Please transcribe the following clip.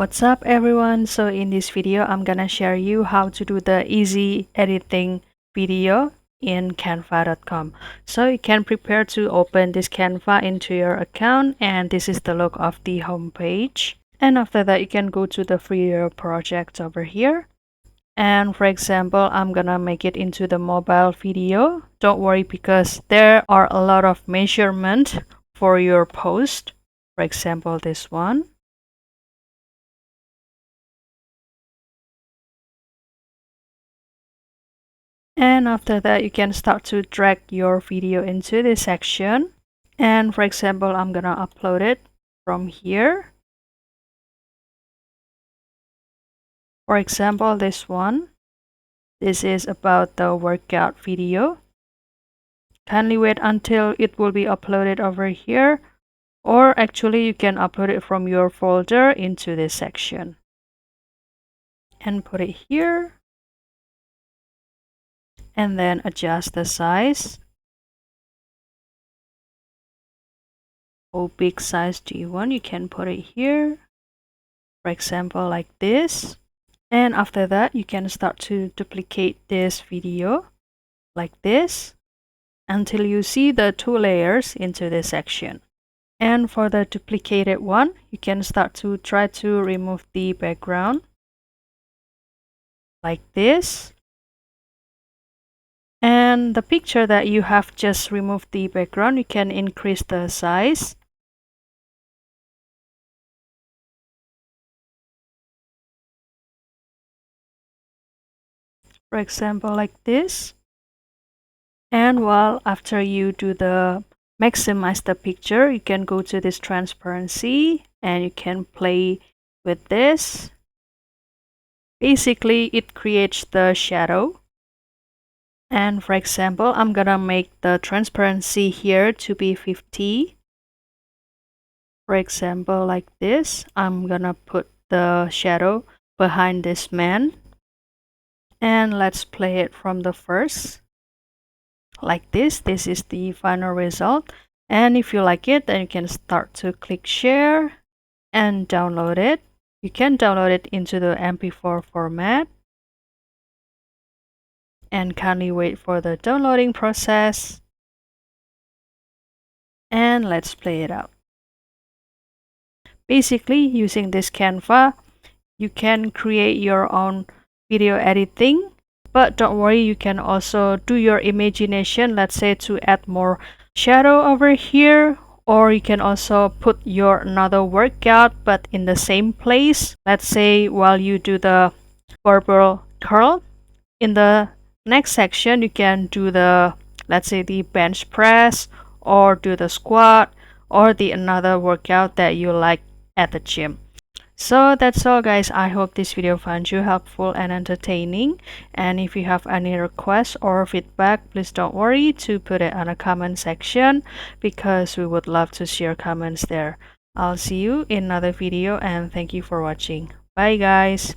What's up everyone? So in this video I'm gonna share you how to do the easy editing video in canva.com. So you can prepare to open this Canva into your account, and this is the look of the home page. And after that you can go to the free project over here. And for example, I'm gonna make it into the mobile video. Don't worry, because there are a lot of measurement for your post. For example, this one. And after that, you can start to drag your video into this section. And for example, I'm gonna upload it from here. For example, this one. This is about the workout video. Kindly wait until it will be uploaded over here. Or actually, you can upload it from your folder into this section. And put it here. And then adjust the size. How big size do you want? You can put it here. For example, like this. And after that, you can start to duplicate this video like this until you see the two layers into this section. And for the duplicated one, you can start to try to remove the background like this. And the picture that you have just removed the background, you can increase the size. For example, like this. And while after you do the maximize the picture, you can go to this transparency and you can play with this. Basically, it creates the shadow. And for example, I'm gonna make the transparency here to be 50. For example, like this, I'm gonna put the shadow behind this man. And let's play it from the first. Like this is the final result. And if you like it, then you can start to click share and download it. You can download it into the MP4 format. And kindly wait for the downloading process. And let's play it out. Basically, using this Canva, you can create your own video editing. But don't worry, you can also do your imagination, let's say to add more shadow over here. Or you can also put your another workout but in the same place. Let's say while you do the barbell curl, in the next section you can do the, let's say, the bench press, or do the squat, or the another workout that you like at the gym. So that's all guys. I hope this video found you helpful and entertaining. And if you have any requests or feedback, please don't worry to put it on a comment section, because we would love to see your comments there. I'll see you in another video, and thank you for watching. Bye guys.